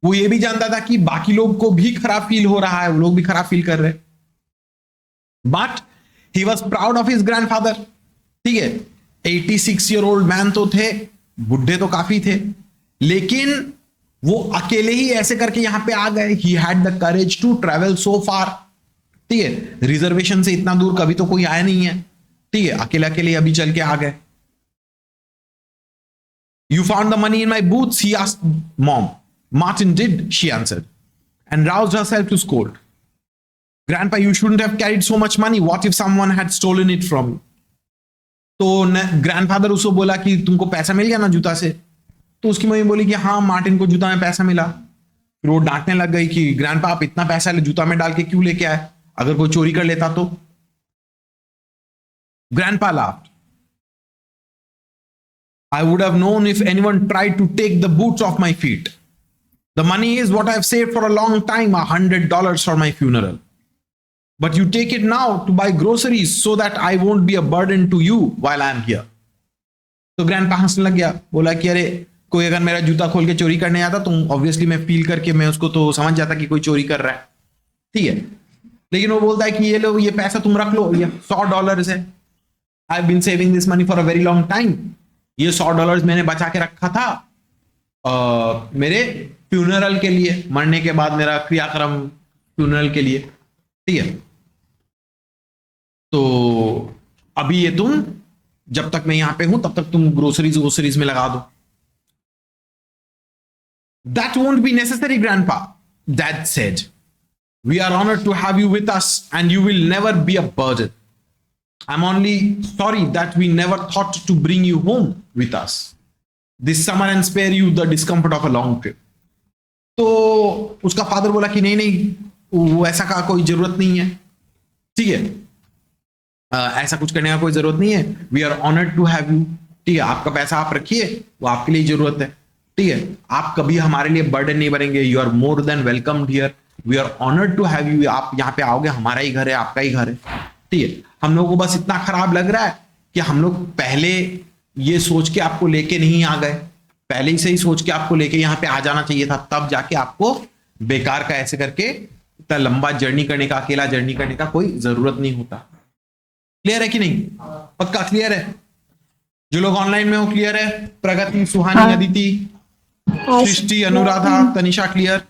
वो ये भी जानता था कि बाकी लोग को भी खराब फील हो रहा है, वो लोग भी खराब फील कर रहे. But he was proud of his grandfather, ठीक है. 86-year-old मैन तो थे, बुढ़े तो काफी थे, लेकिन वो अकेले ही ऐसे करके यहां पे आ गए. He had the courage to travel so far, ठीक है. रिजर्वेशन से इतना दूर कभी तो कोई आया नहीं है, ठीक है. अकेले अकेले अभी चल के आ गए. You found the money in my boots, he asked mom. Martin did, she answered, and roused herself to scold. Grandpa, you shouldn't have carried so much money. What if someone had stolen it from you? तो grandfather उसको बोला कि तुमको पैसा मिल गया ना जूता से. तो उसकी मम्मी बोली कि हाँ, मार्टिन को जूता में पैसा मिला. फिर वो डांटने लग गई कि ग्रैंडपा आप इतना पैसा जूता में डाल के क्यों लेके आए, अगर कोई चोरी कर लेता तो. Grandpa laughed. I would have known if anyone tried to take the boots off my feet. The money is what I've saved for a long time, $100 for my funeral. but you take it now to buy groceries so that I won't be a burden to you while I am here. तो grandpa हंसने लग गया, बोला कि अरे कोई अगर मेरा जूता खोल के चोरी करने आता तो ऑब्वियसली मैं फील करके मैं उसको तो समझ जाता कि कोई चोरी कर रहा है, ठीक है. लेकिन वो बोलता है कि ये लो, ये पैसा तुम रख लो, ये $100 है. I have been saving this money for a very long time. ये $100 मैंने बचा के रखा था मेरे फ्यूनरल के लिए, मरने के बाद मेरा क्रियाक्रम फ्यूनरल के लिए, ठीक है. तो अभी ये तुम, जब तक मैं यहां पे हूं तब तक तुम ग्रोसरीज में लगा दो. That won't be necessary, Grandpa, Dad said. We are honored to have you with us and you will never be a burden. I'm only sorry that we never thought to bring you home with us this summer and spare you the discomfort of a long trip. तो उसका father बोला कि नहीं, वो ऐसा का कोई जरूरत नहीं है, ठीक है. ऐसा कुछ करने का कोई जरूरत नहीं है. We are honoured to have you, ठीक है. आपका पैसा आप रखिए, वो आपके लिए जरूरत है, ठीक है. आप कभी हमारे लिए बर्डन नहीं बनेंगे. You are more than welcomed here. We are honoured to have you. आप यहाँ पे आओगे, हमारा ही घर है, आपका ही घर है, ठीक है. हम लोगों को बस इतना खराब लग रहा है कि हम लोग पहले ये सोच के आपको लेके नहीं आ गए. पहले ही से ही सोच के आपको लेके यहाँ पे आ जाना चाहिए था, तब जाके आपको बेकार का ऐसे करके इतना लंबा जर्नी करने का, अकेला जर्नी करने का कोई जरूरत नहीं होता. क्लियर है कि नहीं? पक्का क्लियर है? जो लोग ऑनलाइन में हो क्लियर है? प्रगति, सुहानी, अदिति, सृष्टि, अनुराधा, तनिषा क्लियर?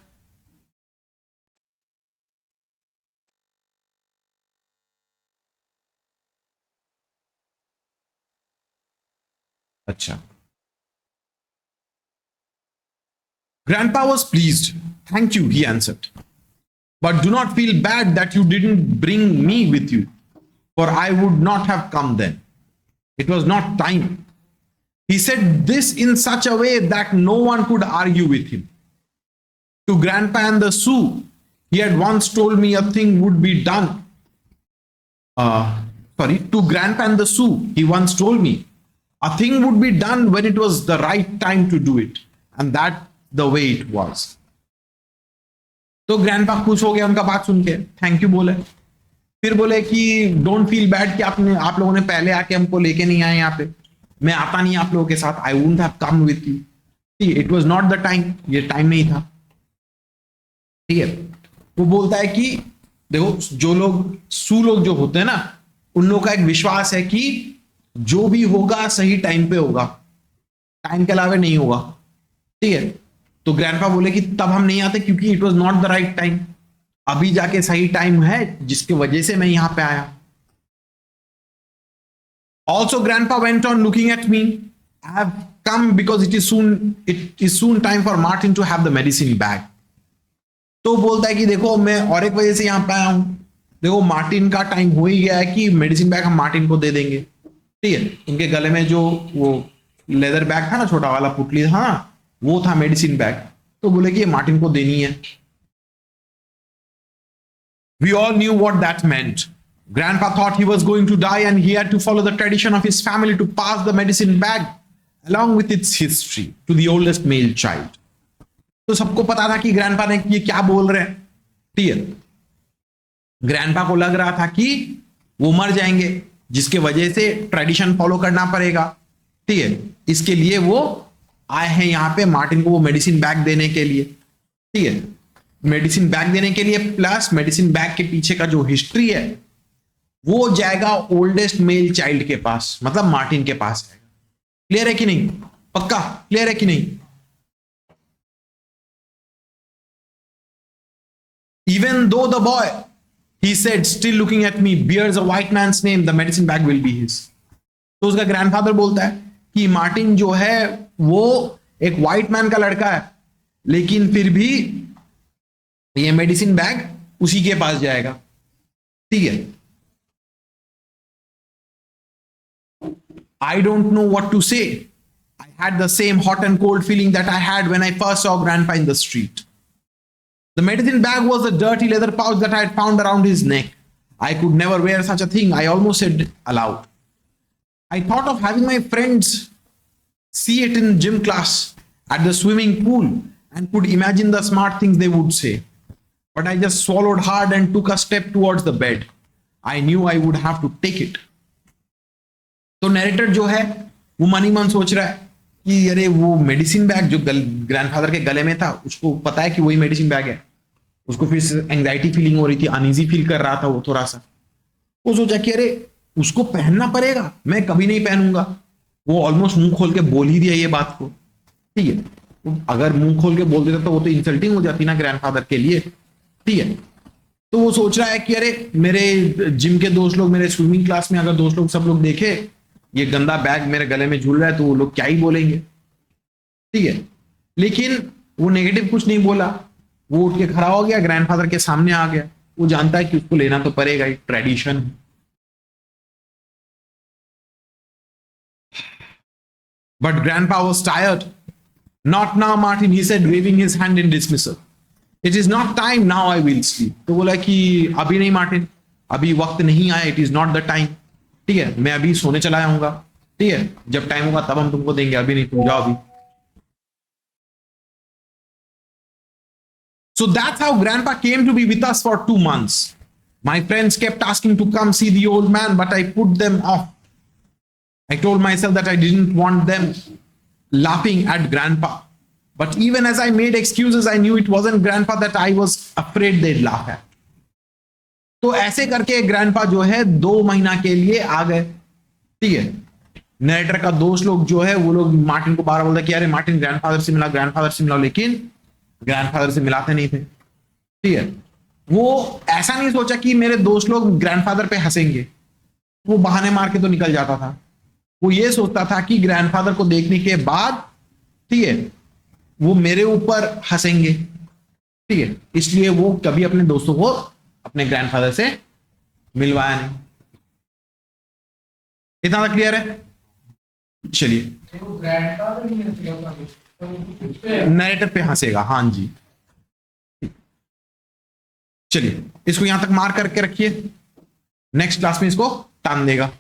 अच्छा. Grandpa was pleased. Thank you, he answered. But do not feel bad that you didn't bring me with you, for I would not have come then. It was not time. He said this in such a way that no one could argue with him. To Grandpa and the Sioux, he had once told me a thing would be done. To Grandpa and the Sioux, he once told me a thing would be done when it was the right time to do it. And that the way it was. तो grandpa खुश हो गया उनका बात सुन के, thank you बोले. फिर बोले कि डोंट फील बैड कि आप लोगों ने पहले आके हमको लेके नहीं आए यहाँ पे. मैं आता नहीं आप लोगों के साथ. I wouldn't have come with you. It was not the time. ये टाइम नहीं था, ठीक है. वो बोलता है कि देखो, जो लोग सू लोग जो होते हैं ना, उन लोगों का एक विश्वास है कि जो भी होगा सही टाइम पे होगा, टाइम के अलावा नहीं होगा, ठीक है. तो ग्रैंडपा बोले कि तब हम नहीं आते क्योंकि it was not the right time. अभी जाके सही टाइम है जिसकी वजह से मैं यहां पे आया. Also, Grandpa went on looking at me. I have come because it is soon time for Martin to have the medicine bag. तो बोलता है कि देखो, मैं और एक वजह से यहां पे आया हूं. देखो, मार्टिन का टाइम हो ही गया है कि मेडिसिन बैग हम मार्टिन को दे देंगे, ठीक है. उनके गले में जो वो लेदर बैग था ना, छोटा वाला पुतली, हाँ, वो था मेडिसिन बैग. तो बोले कि ये मार्टिन को देनी है. We all knew what that meant. Grandpa thought he was going to die and he had to follow the tradition of his family to pass the medicine bag along with its history to the oldest male child. तो सबको पता था कि grandpa ने ये क्या बोल रहे हैं, ठीक है. ग्रैंडपा को लग रहा था कि वो मर जाएंगे, जिसके वजह से ट्रेडिशन फॉलो करना पड़ेगा, ठीक है. इसके लिए वो आए हैं यहाँ पे मार्टिन को वो मेडिसिन बैग देने के लिए, ठीक है. मेडिसिन बैग देने के लिए, प्लस मेडिसिन बैग के पीछे का जो हिस्ट्री है वो जाएगा ओल्डेस्ट मेल चाइल्ड के पास, मतलब मार्टिन के पास जाएगा. क्लियर है कि नहीं? पक्का क्लियर है कि नहीं? Even though the boy, he said, still looking at me, bears a white man's name, the medicine bag will be his. तो उसका ग्रैंडफादर बोलता है कि मार्टिन जो है वो एक व्हाइट मैन का लड़का है, लेकिन फिर भी ये मेडिसिन बैग उसी के पास जाएगा, ठीक है. I don't know what to say. I had the same hot and cold feeling that I had when I first saw Grandpa in the street. The medicine bag was a dirty leather pouch that I had found around his neck. I could never wear such a thing, I almost said aloud. I thought of having my friends see it in gym class, at the swimming pool, and could imagine the smart things they would say. but I just swallowed hard and took a step towards the bed. I knew I would have to take it. तो narrator जो है वो मन ही मन सोच रहा है कि अरे वो मेडिसिन बैग जो ग्रैंडफादर के गले में था, उसको पता है कि वही मेडिसिन बैग है। उसको फिर एंग्जाइटी फीलिंग हो रही थी, अनईजी फील कर रहा था वो थोड़ा सा। वो सोचा कि अरे उसको पहनना पड़ेगा, मैं कभी नहीं पहनूंगा। वो ऑलमोस्ट मुंह खोल के बोल ही दिया ये बात को, ठीक है। तो अगर मुंह खोल के बोल देता तो वो तो इंसल्टिंग हो जाती ना ग्रैंडफादर के लिए, ठीक है। तो वो सोच रहा है कि अरे मेरे जिम के दोस्त लोग, मेरे स्विमिंग क्लास में अगर दोस्त लोग सब लोग देखे ये गंदा बैग मेरे गले में झूल रहा है तो वो लोग क्या ही बोलेंगे, ठीक है। लेकिन वो नेगेटिव कुछ नहीं बोला, वो उठ के खड़ा हो गया, ग्रैंडफादर के सामने आ गया। वो जानता है कि उसको लेना तो पड़ेगा, एक ट्रेडिशन है। But grandpa was tired. Not now, Martin, he said, waving his hand in dismissal. It is not time, now I will sleep. तो बोला कि अभी नहीं मार्टिन, अभी वक्त नहीं आया, it is not the time, ठीक है। मैं अभी सोने चला जाऊंगा, ठीक है। जब टाइम होगा तब हम तुमको देंगे, अभी नहीं, तुम जाओ अभी। So that's how grandpa came to be with us for 2 months. My friends kept asking to come see the old man, but I put them off. I told myself that I didn't want them laughing at grandpa. But even as I made excuses, I knew it wasn't grandpa that I was afraid they'd laugh at. तो ऐसे करके grandpa जो है 2 महीना के लिए आ गए, ठीक है। नरेटर का दोस्त लोग जो है वो लोग मार्टिन को बार बोलते कि अरे मार्टिन ग्रैंडफादर से मिला, ग्रैंडफादर से मिला, लेकिन ग्रैंडफादर से मिलाते नहीं थे, ठीक है। वो ऐसा नहीं सोचा कि मेरे दोस्त लोग ग्रैंडफादर पे हंसेंगे, वो बहाने मार के तो निकल जाता था। वो ये सोचता था कि ग्रैंडफादर को देखने के बाद, ठीक है, वो मेरे ऊपर हंसेंगे, ठीक है। इसलिए वो कभी अपने दोस्तों को अपने ग्रैंडफादर से मिलवाया नहीं। इतना तक क्लियर है? चलिए, नरेटर पे हंसेगा, हाँ जी। चलिए इसको यहां तक मार करके रखिए, नेक्स्ट क्लास में इसको टान देगा।